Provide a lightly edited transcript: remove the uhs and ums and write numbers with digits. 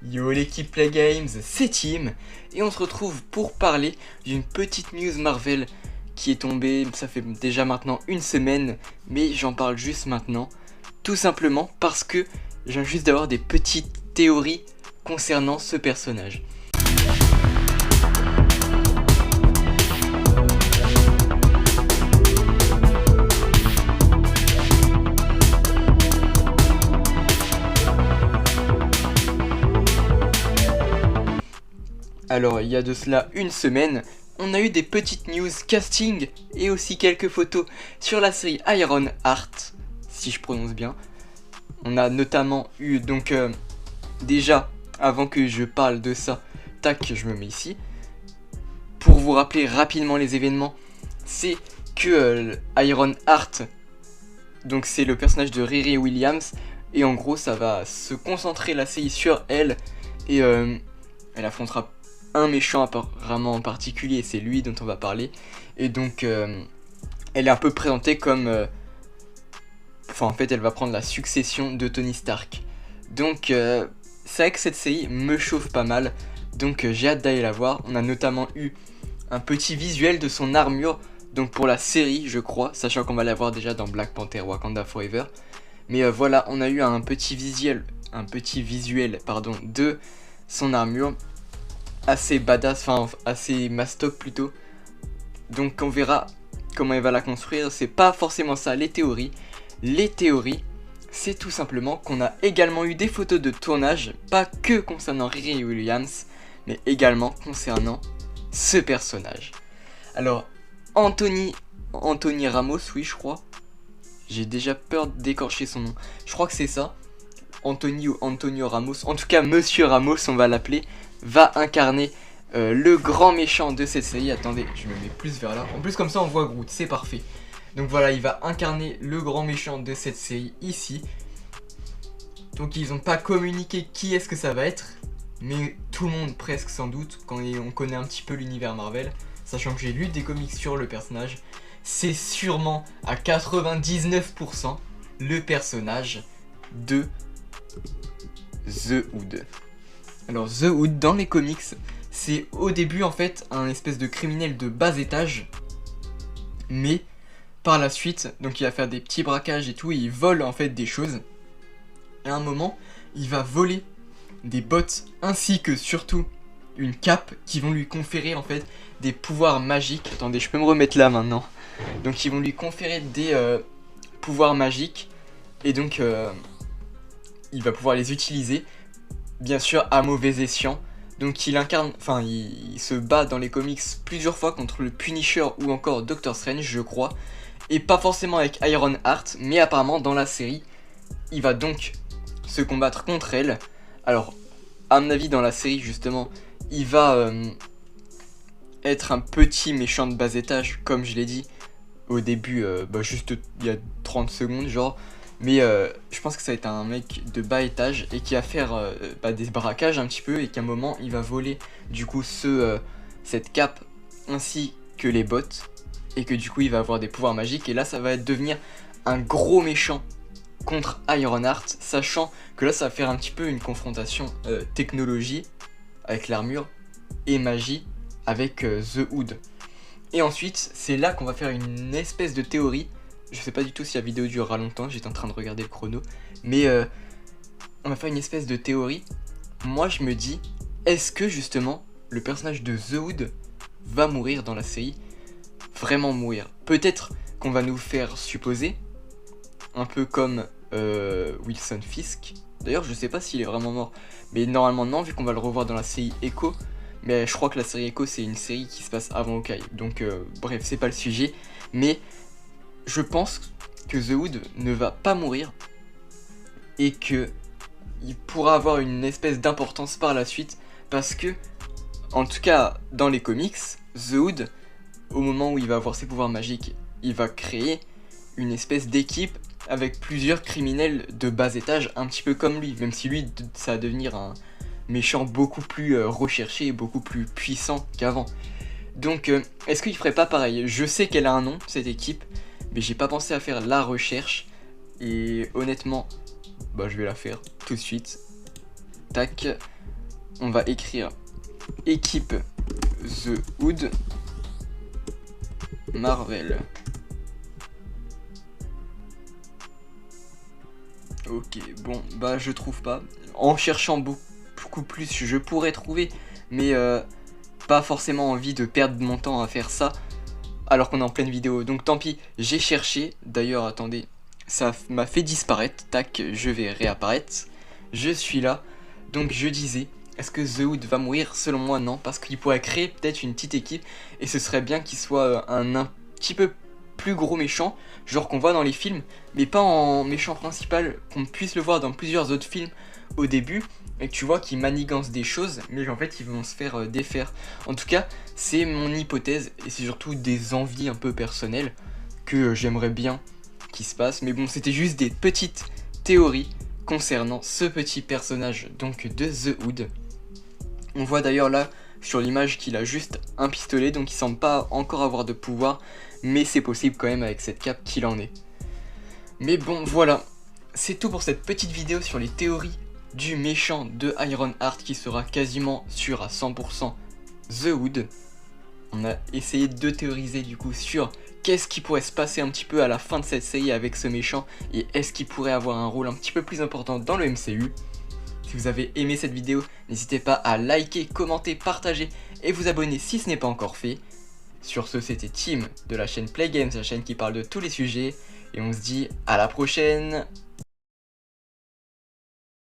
Yo l'équipe Play Games, c'est Tim et on se retrouve pour parler d'une petite news Marvel qui est tombée, ça fait déjà maintenant une semaine, mais j'en parle juste maintenant, tout simplement parce que je viens juste d'avoir des petites théories concernant ce personnage. Alors, il y a de cela une semaine, on a eu des petites news casting et aussi quelques photos sur la série Iron Heart, si je prononce bien. On a notamment eu donc déjà, avant que je parle de ça, tac, je me mets ici. Pour vous rappeler rapidement les événements, c'est que Iron Heart, donc c'est le personnage de Riri Williams, et en gros ça va se concentrer la série sur elle, et elle affrontera un méchant apparemment en particulier, c'est lui dont on va parler, et donc elle est un peu présentée comme en fait elle va prendre la succession de Tony Stark. Donc c'est vrai que cette série me chauffe pas mal, donc j'ai hâte d'aller la voir. On a notamment eu un petit visuel de son armure, donc pour la série je crois, sachant qu'on va la voir déjà dans Black Panther Wakanda Forever. Mais voilà, on a eu un petit visuel de son armure, assez badass, enfin assez mastoc plutôt. Donc on verra comment elle va la construire. C'est pas forcément ça les théories. Les théories, c'est tout simplement qu'on a également eu des photos de tournage, pas que concernant Riri Williams, mais également concernant ce personnage. Alors Anthony Ramos, oui je crois. J'ai déjà peur d'écorcher son nom. Je crois que c'est ça. Anthony ou Antonio Ramos. En tout cas, Monsieur Ramos, on va l'appeler, va incarner le grand méchant de cette série. Attendez, je me mets plus vers là. En plus, comme ça, on voit Groot. C'est parfait. Donc voilà, il va incarner le grand méchant de cette série ici. Donc ils n'ont pas communiqué qui est-ce que ça va être. Mais tout le monde presque sans doute, quand on connaît un petit peu l'univers Marvel. Sachant que j'ai lu des comics sur le personnage. C'est sûrement à 99% le personnage de The Hood. Alors The Hood dans les comics, c'est au début en fait un espèce de criminel de bas étage, mais par la suite, donc il va faire des petits braquages et tout, et il vole en fait des choses. Et à un moment, il va voler des bottes ainsi que surtout une cape qui vont lui conférer en fait des pouvoirs magiques. Attendez, je peux me remettre là maintenant. Donc ils vont lui conférer des pouvoirs magiques et donc il va pouvoir les utiliser, bien sûr à mauvais escient. Donc il se bat dans les comics plusieurs fois contre le Punisher ou encore Doctor Strange je crois, et pas forcément avec Iron Heart, mais apparemment dans la série il va donc se combattre contre elle. Alors à mon avis dans la série justement il va être un petit méchant de bas étage comme je l'ai dit au début, juste il y a 30 secondes genre. Mais je pense que ça va être un mec de bas étage et qui va faire des braquages un petit peu, et qu'à un moment il va voler du coup cette cape ainsi que les bottes, et que du coup il va avoir des pouvoirs magiques, et là ça va devenir un gros méchant contre Ironheart, sachant que là ça va faire un petit peu une confrontation technologie avec l'armure et magie avec The Hood. Et ensuite c'est là qu'on va faire une espèce de théorie. Je sais pas du tout si la vidéo durera longtemps, j'étais en train de regarder le chrono. Mais on va faire une espèce de théorie. Moi je me dis, est-ce que justement le personnage de The Hood va mourir dans la série? Vraiment mourir. Peut-être qu'on va nous faire supposer, un peu comme Wilson Fisk. D'ailleurs je sais pas s'il est vraiment mort, mais normalement non, vu qu'on va le revoir dans la série Echo. Mais je crois que la série Echo c'est une série qui se passe avant Hawkeye. Donc bref, c'est pas le sujet. Mais je pense que The Hood ne va pas mourir et que il pourra avoir une espèce d'importance par la suite, parce que, en tout cas dans les comics, The Hood, au moment où il va avoir ses pouvoirs magiques, il va créer une espèce d'équipe avec plusieurs criminels de bas étage, un petit peu comme lui, même si lui ça va devenir un méchant beaucoup plus recherché et beaucoup plus puissant qu'avant. Donc est-ce qu'il ferait pas pareil? Je sais qu'elle a un nom cette équipe, mais j'ai pas pensé à faire la recherche, et honnêtement je vais la faire tout de suite. Tac, on va écrire équipe The Hood Marvel. Ok, bon, bah je trouve pas. En cherchant beaucoup plus, je pourrais trouver, mais pas forcément envie de perdre mon temps à faire ça, alors qu'on est en pleine vidéo. Donc tant pis, j'ai cherché. D'ailleurs, attendez, ça m'a fait disparaître. Tac, je vais réapparaître. Je suis là. Donc je disais, est-ce que The Hood va mourir? Selon moi, non, parce qu'il pourrait créer peut-être une petite équipe, et ce serait bien qu'il soit un petit peu plus gros méchant, genre qu'on voit dans les films, mais pas en méchant principal, qu'on puisse le voir dans plusieurs autres films au début, et que tu vois qu'il manigance des choses, mais en fait ils vont se faire défaire. En tout cas, c'est mon hypothèse, et c'est surtout des envies un peu personnelles que j'aimerais bien qu'il se passe, mais bon, c'était juste des petites théories concernant ce petit personnage donc de The Hood. On voit d'ailleurs là sur l'image qu'il a juste un pistolet, donc il semble pas encore avoir de pouvoir, mais c'est possible quand même avec cette cape qu'il en est. Mais bon, voilà, c'est tout pour cette petite vidéo sur les théories du méchant de Ironheart qui sera quasiment sûr à 100% The Hood. On a essayé de théoriser du coup sur qu'est-ce qui pourrait se passer un petit peu à la fin de cette série avec ce méchant, et est-ce qu'il pourrait avoir un rôle un petit peu plus important dans le MCU. Si vous avez aimé cette vidéo, n'hésitez pas à liker, commenter, partager et vous abonner si ce n'est pas encore fait. Sur ce, c'était Tim de la chaîne Play Games, la chaîne qui parle de tous les sujets, et on se dit à la prochaine.